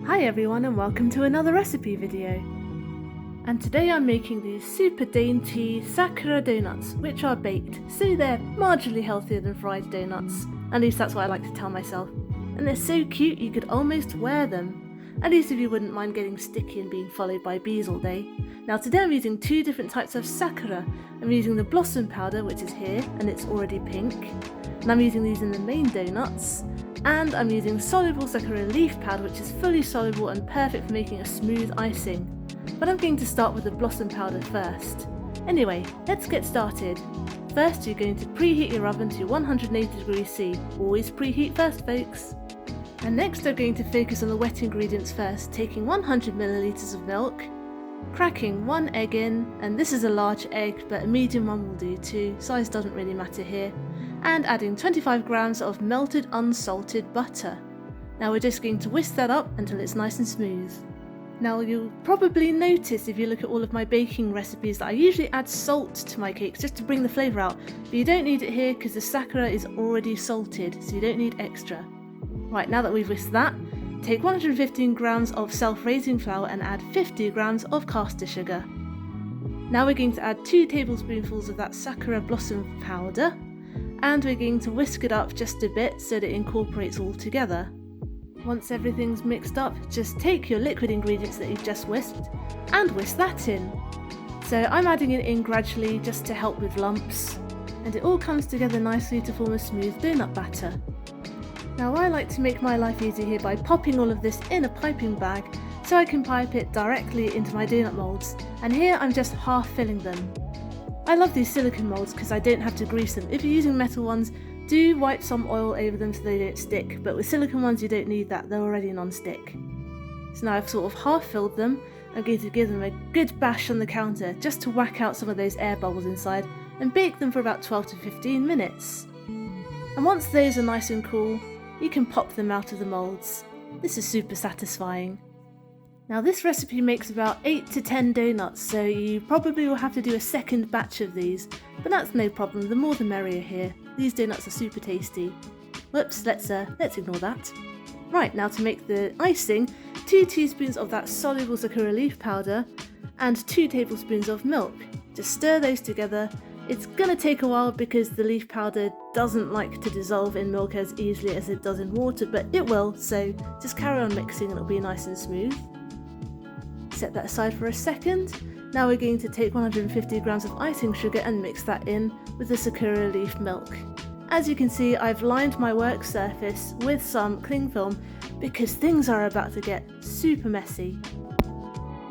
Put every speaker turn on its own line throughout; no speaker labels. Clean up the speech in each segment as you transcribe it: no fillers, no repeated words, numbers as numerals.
Hi everyone and welcome to another recipe video. And today I'm making these super dainty Sakura Doughnuts, which are baked, so they're marginally healthier than fried donuts. At least that's what I like to tell myself. And they're so cute you could almost wear them. At least if you wouldn't mind getting sticky and being followed by bees all day. Now today I'm using two different types of Sakura. I'm using the blossom powder, which is here, and it's already pink. And I'm using these in the main donuts. And I'm using soluble Sakura leaf powder, which is fully soluble and perfect for making a smooth icing. But I'm going to start with the blossom powder first. Anyway, let's get started. First, you're going to preheat your oven to 180 degrees C. Always preheat first, folks. And next I'm going to focus on the wet ingredients first, taking 100 milliliters of milk, cracking one egg in, and this is a large egg, but a medium one will do too, size doesn't really matter here, and adding 25 grams of melted unsalted butter. Now we're just going to whisk that up until it's nice and smooth. Now you'll probably notice if you look at all of my baking recipes that I usually add salt to my cakes just to bring the flavour out, but you don't need it here because the Sakura is already salted, so you don't need extra. Right, now that we've whisked that, take 115 grams of self-raising flour and add 50 grams of caster sugar. Now we're going to add 2 tablespoonfuls of that Sakura blossom powder, and we're going to whisk it up just a bit so that it incorporates all together. Once everything's mixed up, just take your liquid ingredients that you've just whisked and whisk that in. So I'm adding it in gradually just to help with lumps, and it all comes together nicely to form a smooth donut batter. Now I like to make my life easy here by popping all of this in a piping bag so I can pipe it directly into my donut moulds, and here I'm just half filling them. I love these silicone moulds because I don't have to grease them. If you're using metal ones, do wipe some oil over them so they don't stick, but with silicone ones you don't need that, they're already non-stick. So now I've sort of half filled them. I'm going to give them a good bash on the counter just to whack out some of those air bubbles inside and bake them for about 12 to 15 minutes. And once those are nice and cool, you can pop them out of the moulds. This is super satisfying. Now this recipe makes about 8 to 10 donuts, so you probably will have to do a second batch of these, but that's no problem, the more the merrier here. These donuts are super tasty. Whoops, let's ignore that. Right, now to make the icing, 2 teaspoons of that soluble Sakura leaf powder and 2 tablespoons of milk. Just stir those together. It's gonna take a while because the leaf powder doesn't like to dissolve in milk as easily as it does in water, but it will, so just carry on mixing and it'll be nice and smooth. Set that aside for a second. Now we're going to take 150 grams of icing sugar and mix that in with the Sakura leaf milk. As you can see, I've lined my work surface with some cling film because things are about to get super messy.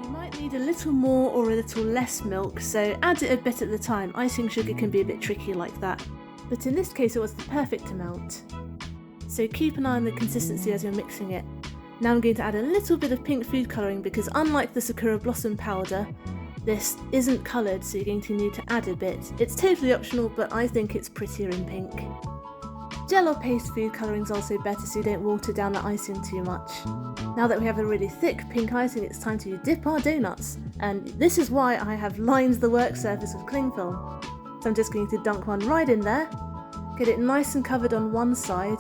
You might need a little more or a little less milk, so add it a bit at the time. Icing sugar can be a bit tricky like that, but in this case it was the perfect amount. So keep an eye on the consistency as you're mixing it. Now I'm going to add a little bit of pink food colouring because unlike the Sakura blossom powder, this isn't coloured, so you're going to need to add a bit. It's totally optional, but I think it's prettier in pink. Gel or paste food colouring is also better so you don't water down the icing too much. Now that we have a really thick pink icing, it's time to dip our donuts, and this is why I have lined the work surface with cling film. So I'm just going to dunk one right in there, get it nice and covered on one side,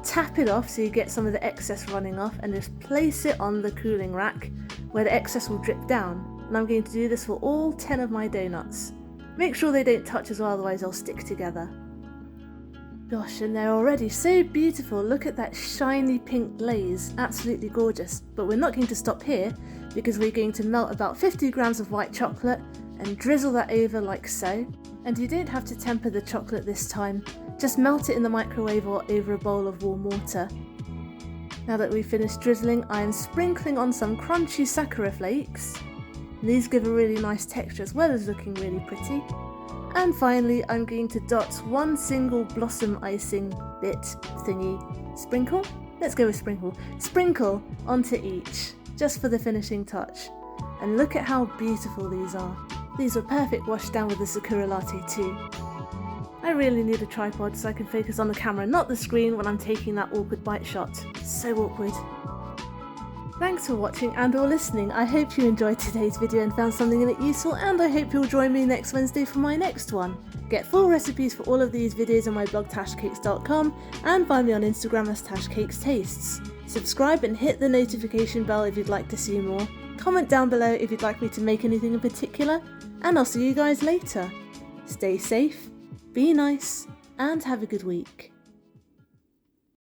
tap it off so you get some of the excess running off, and just place it on the cooling rack where the excess will drip down. And I'm going to do this for all 10 of my donuts. Make sure they don't touch as well, otherwise they'll stick together. Gosh, and they're already so beautiful. Look at that shiny pink glaze, absolutely gorgeous. But we're not going to stop here because we're going to melt about 50 grams of white chocolate and drizzle that over like so. And you don't have to temper the chocolate this time, just melt it in the microwave or over a bowl of warm water. Now that we've finished drizzling, I am sprinkling on some crunchy Sakura flakes. These give a really nice texture as well as looking really pretty. And finally, I'm going to dot one single blossom icing bit thingy. Sprinkle? Let's go with sprinkle. Sprinkle onto each, just for the finishing touch. And look at how beautiful these are. These were perfect washed down with the Sakura latte too. I really need a tripod so I can focus on the camera, not the screen, when I'm taking that awkward bite shot. So awkward. Thanks for watching and or listening. I hope you enjoyed today's video and found something in it useful, and I hope you'll join me next Wednesday for my next one. Get full recipes for all of these videos on my blog tashcakes.com and find me on Instagram as tashcakestastes. Subscribe and hit the notification bell if you'd like to see more. Comment down below if you'd like me to make anything in particular, and I'll see you guys later. Stay safe, be nice, and have a good week.